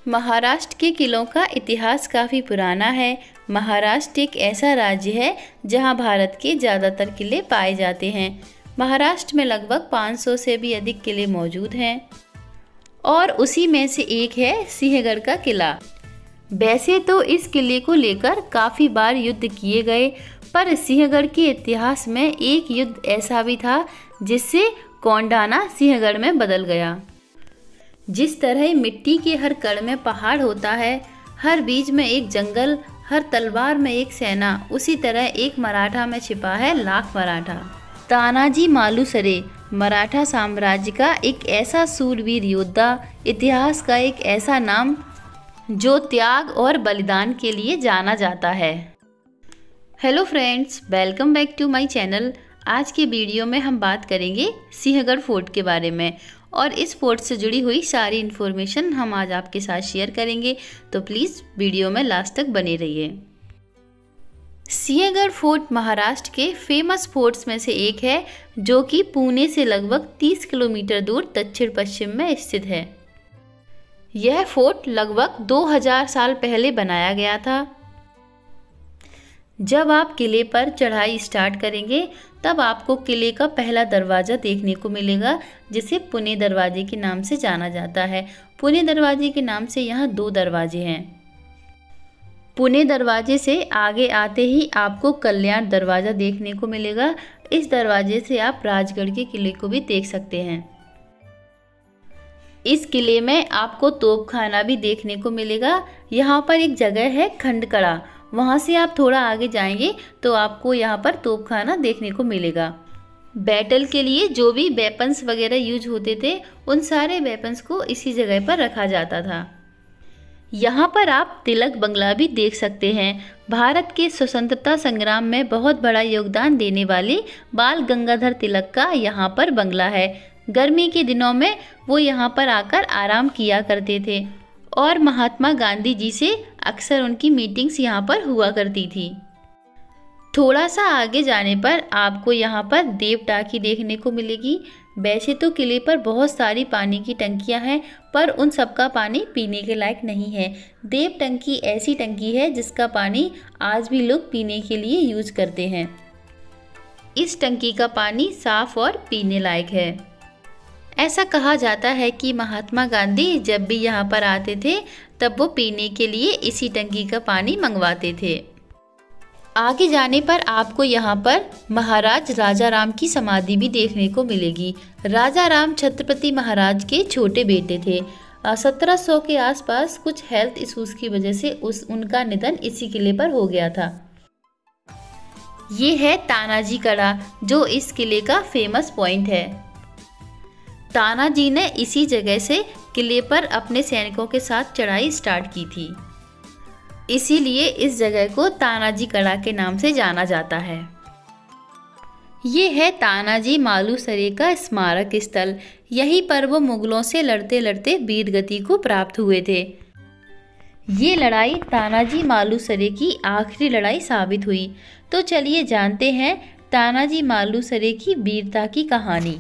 महाराष्ट्र के किलों का इतिहास काफ़ी पुराना है। महाराष्ट्र एक ऐसा राज्य है जहां भारत के ज़्यादातर किले पाए जाते हैं। महाराष्ट्र में लगभग 500 से भी अधिक किले मौजूद हैं और उसी में से एक है सिंहगढ़ का किला। वैसे तो इस किले को लेकर काफ़ी बार युद्ध किए गए, पर सिंहगढ़ के इतिहास में एक युद्ध ऐसा भी था जिससे कोंडाना सिंहगढ़ में बदल गया। जिस तरह मिट्टी के हर कण में पहाड़ होता है, हर बीज में एक जंगल, हर तलवार में एक सेना, उसी तरह एक मराठा में छिपा है लाख मराठा। तानाजी मालुसरे मराठा साम्राज्य का एक ऐसा सूरवीर योद्धा, इतिहास का एक ऐसा नाम जो त्याग और बलिदान के लिए जाना जाता है। Hello friends, welcome back to my channel. आज के वीडियो में हम बात करेंगे सिंहगढ़ फोर्ट के बारे में और इस फोर्ट से जुड़ी हुई सारी इन्फॉर्मेशन हम आज आपके साथ शेयर करेंगे, तो प्लीज़ वीडियो में लास्ट तक बने रहिए। सिंहगढ़ फोर्ट महाराष्ट्र के फेमस फोर्ट्स में से एक है जो कि पुणे से लगभग 30 किलोमीटर दूर दक्षिण पश्चिम में स्थित है। यह फोर्ट लगभग 2000 साल पहले बनाया गया था। जब आप किले पर चढ़ाई स्टार्ट करेंगे तब आपको किले का पहला दरवाज़ा देखने को मिलेगा, जिसे पुणे दरवाजे के नाम से जाना जाता है। पुणे दरवाजे के नाम से यहाँ 2 दरवाजे हैं। पुणे दरवाजे से आगे आते ही आपको कल्याण दरवाज़ा देखने को मिलेगा। इस दरवाजे से आप राजगढ़ के किले को भी देख सकते हैं। इस किले में आपको तोपखाना भी देखने को मिलेगा। यहाँ पर एक जगह है खंडकड़ा, वहाँ से आप थोड़ा आगे जाएंगे तो आपको यहाँ पर तोपखाना देखने को मिलेगा। बैटल के लिए जो भी वेपन्स वगैरह यूज होते थे, उन सारे वेपन्स को इसी जगह पर रखा जाता था। यहाँ पर आप तिलक बंगला भी देख सकते हैं। भारत के स्वतंत्रता संग्राम में बहुत बड़ा योगदान देने वाले बाल गंगाधर तिलक का यहाँ पर बंगला है। गर्मी के दिनों में वो यहाँ पर आकर आराम किया करते थे और महात्मा गांधी जी से अक्सर उनकी मीटिंग्स यहाँ पर हुआ करती थी। थोड़ा सा आगे जाने पर आपको यहाँ पर देव टाकी देखने को मिलेगी। वैसे तो किले पर बहुत सारी पानी की टंकियाँ हैं, पर उन सब का पानी पीने के लायक नहीं है। देव टंकी ऐसी टंकी है जिसका पानी आज भी लोग पीने के लिए यूज करते हैं। इस टंकी का पानी साफ और पीने लायक है। ऐसा कहा जाता है कि महात्मा गांधी जब भी यहाँ पर आते थे तब वो पीने के लिए इसी टंकी का पानी मंगवाते थे। आगे जाने पर आपको यहाँ पर महाराज राजा राम की समाधि भी देखने को मिलेगी। राजा राम छत्रपति महाराज के छोटे बेटे थे। 1700 के आसपास कुछ हेल्थ इश्यूज की वजह से उनका निधन इसी किले पर हो गया था। ये है तानाजी कड़ा, जो इस किले का फेमस पॉइंट है। तानाजी ने इसी जगह से किले पर अपने सैनिकों के साथ चढ़ाई स्टार्ट की थी, इसीलिए इस जगह को तानाजी कड़ा के नाम से जाना जाता है। ये है तानाजी मालुसरे का स्मारक स्थल। यहीं पर वो मुगलों से लड़ते लड़ते वीरगति को प्राप्त हुए थे। ये लड़ाई तानाजी मालुसरे की आखिरी लड़ाई साबित हुई। तो चलिए जानते हैं तानाजी मालुसरे की वीरता की कहानी।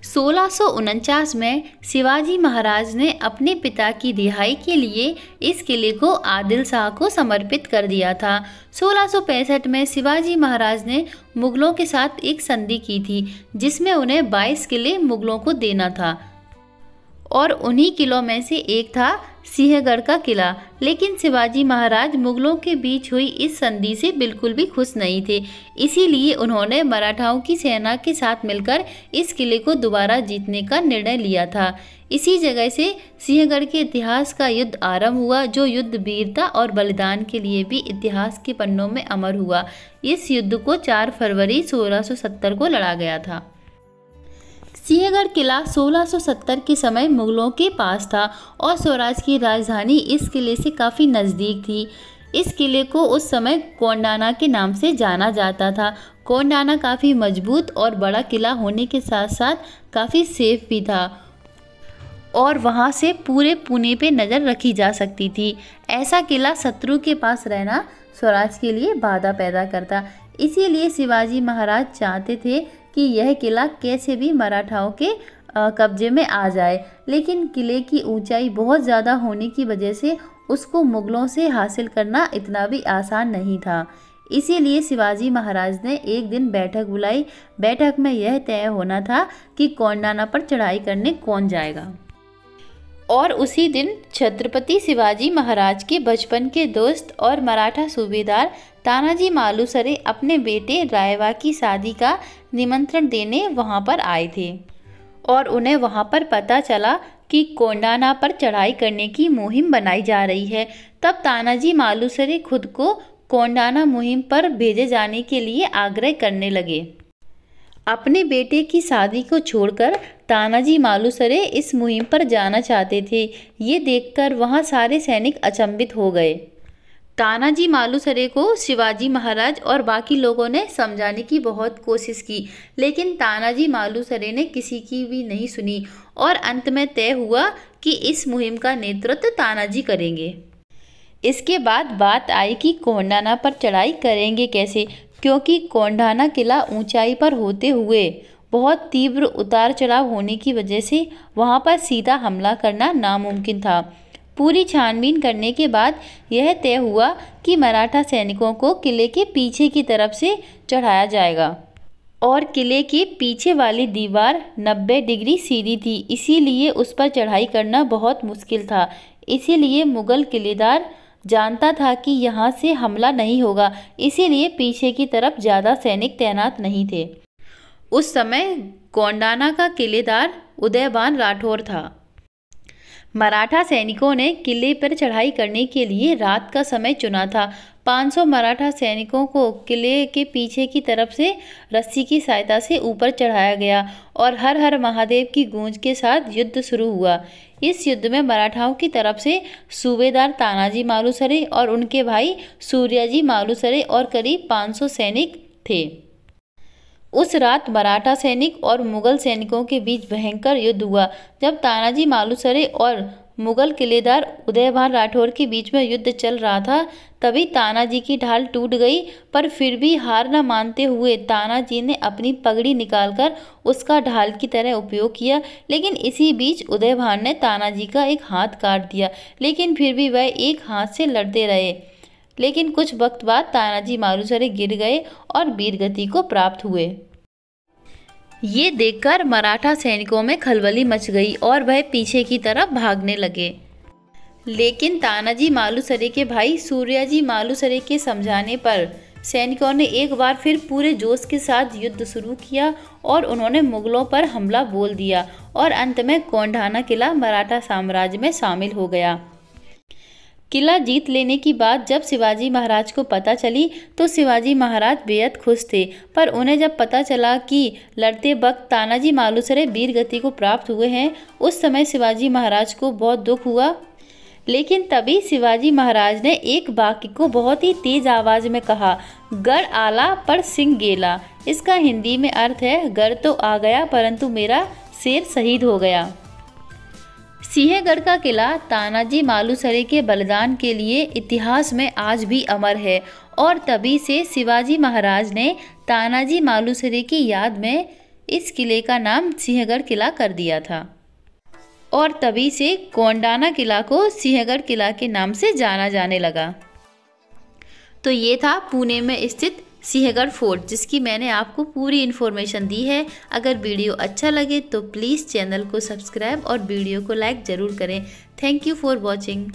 1649 में शिवाजी महाराज ने अपने पिता की रिहाई के लिए इस किले को आदिल शाह को समर्पित कर दिया था। 1665 में शिवाजी महाराज ने मुगलों के साथ एक संधि की थी, जिसमें उन्हें 22 किले मुगलों को देना था और उन्हीं किलों में से एक था सिंहगढ़ का किला। लेकिन शिवाजी महाराज मुगलों के बीच हुई इस संधि से बिल्कुल भी खुश नहीं थे, इसीलिए उन्होंने मराठाओं की सेना के साथ मिलकर इस किले को दोबारा जीतने का निर्णय लिया था। इसी जगह से सिंहगढ़ के इतिहास का युद्ध आरंभ हुआ, जो युद्ध वीरता और बलिदान के लिए भी इतिहास के पन्नों में अमर हुआ। इस युद्ध को 4 फरवरी 1670 को लड़ा गया था। सिंहगढ़ किला 1670 के समय मुगलों के पास था और स्वराज की राजधानी इस किले से काफ़ी नज़दीक थी। इस किले को उस समय कोंडाना के नाम से जाना जाता था। कोंडाना काफ़ी मजबूत और बड़ा किला होने के साथ साथ काफ़ी सेफ भी था और वहाँ से पूरे पुणे पे नज़र रखी जा सकती थी। ऐसा किला शत्रु के पास रहना स्वराज के लिए बाधा पैदा करता, इसीलिए शिवाजी महाराज चाहते थे कि यह किला कैसे भी मराठाओं के कब्जे में आ जाए, लेकिन किले की ऊंचाई बहुत ज़्यादा होने की वजह से उसको मुगलों से हासिल करना इतना भी आसान नहीं था। इसीलिए शिवाजी महाराज ने एक दिन बैठक बुलाई। बैठक में यह तय होना था कि कोंडाना पर चढ़ाई करने कौन जाएगा। और उसी दिन छत्रपति शिवाजी महाराज के बचपन के दोस्त और मराठा सूबेदार तानाजी मालुसरे अपने बेटे रायवा की शादी का निमंत्रण देने वहां पर आए थे और उन्हें वहां पर पता चला कि कोंडाना पर चढ़ाई करने की मुहिम बनाई जा रही है। तब तानाजी मालुसरे खुद को कोंडाना मुहिम पर भेजे जाने के लिए आग्रह करने लगे। अपने बेटे की शादी को छोड़कर तानाजी मालुसरे इस मुहिम पर जाना चाहते थे। ये देखकर वहां सारे सैनिक अचंभित हो गए। तानाजी मालुसरे को शिवाजी महाराज और बाकी लोगों ने समझाने की बहुत कोशिश की, लेकिन तानाजी मालुसरे ने किसी की भी नहीं सुनी और अंत में तय हुआ कि इस मुहिम का नेतृत्व तानाजी करेंगे। इसके बाद बात आई कि कोंडाना पर चढ़ाई करेंगे कैसे, क्योंकि कोंडाना किला ऊंचाई पर होते हुए बहुत तीव्र उतार चढ़ाव होने की वजह से वहां पर सीधा हमला करना नामुमकिन था। पूरी छानबीन करने के बाद यह तय हुआ कि मराठा सैनिकों को किले के पीछे की तरफ से चढ़ाया जाएगा और किले के पीछे वाली दीवार 90 डिग्री सीधी थी, इसीलिए उस पर चढ़ाई करना बहुत मुश्किल था। इसीलिए मुगल किलेदार जानता था कि यहाँ से हमला नहीं होगा, इसीलिए पीछे की तरफ ज़्यादा सैनिक तैनात नहीं थे। उस समय कोंडाना का किलेदार उदयभान राठौर था। मराठा सैनिकों ने किले पर चढ़ाई करने के लिए रात का समय चुना था। 500 मराठा सैनिकों को किले के पीछे की तरफ से रस्सी की सहायता से ऊपर चढ़ाया गया और हर हर महादेव की गूंज के साथ युद्ध शुरू हुआ। इस युद्ध में मराठाओं की तरफ से सूबेदार तानाजी मालुसरे और उनके भाई सूर्याजी मालुसरे और करीब 500 सैनिक थे। उस रात मराठा सैनिक और मुगल सैनिकों के बीच भयंकर युद्ध हुआ। जब तानाजी मालुसरे और मुगल किलेदार उदयभान राठौर के बीच में युद्ध चल रहा था, तभी तानाजी की ढाल टूट गई, पर फिर भी हार न मानते हुए तानाजी ने अपनी पगड़ी निकालकर उसका ढाल की तरह उपयोग किया। लेकिन इसी बीच उदयभान ने तानाजी का एक हाथ काट दिया, लेकिन फिर भी वह एक हाथ से लड़ते रहे। लेकिन कुछ वक्त बाद तानाजी मालुसरे गिर गए और वीरगति को प्राप्त हुए। ये देखकर मराठा सैनिकों में खलबली मच गई और वह पीछे की तरफ भागने लगे। लेकिन तानाजी मालुसरे के भाई सूर्याजी मालुसरे के समझाने पर सैनिकों ने एक बार फिर पूरे जोश के साथ युद्ध शुरू किया और उन्होंने मुगलों पर हमला बोल दिया और अंत में कोंडाना किला मराठा साम्राज्य में शामिल हो गया। किला जीत लेने की बात जब शिवाजी महाराज को पता चली तो शिवाजी महाराज बेहद खुश थे, पर उन्हें जब पता चला कि लड़ते वक्त तानाजी मालुसरे वीरगति को प्राप्त हुए हैं, उस समय शिवाजी महाराज को बहुत दुख हुआ। लेकिन तभी शिवाजी महाराज ने एक वाक्य को बहुत ही तेज आवाज में कहा, गढ़ आला पर सिंह गेला। इसका हिंदी में अर्थ है, गढ़ तो आ गया परंतु मेरा शेर शहीद हो गया। सिंहगढ़ का किला तानाजी मालुसरे के बलिदान के लिए इतिहास में आज भी अमर है और तभी से शिवाजी महाराज ने तानाजी मालुसरे की याद में इस किले का नाम सिंहगढ़ किला कर दिया था और तभी से कोंडाना किला को सिंहगढ़ किला के नाम से जाना जाने लगा। तो ये था पुणे में स्थित सिंहगढ़ फोर्ट, जिसकी मैंने आपको पूरी इन्फॉर्मेशन दी है। अगर वीडियो अच्छा लगे तो प्लीज़ चैनल को सब्सक्राइब और वीडियो को लाइक ज़रूर करें। Thank you for watching.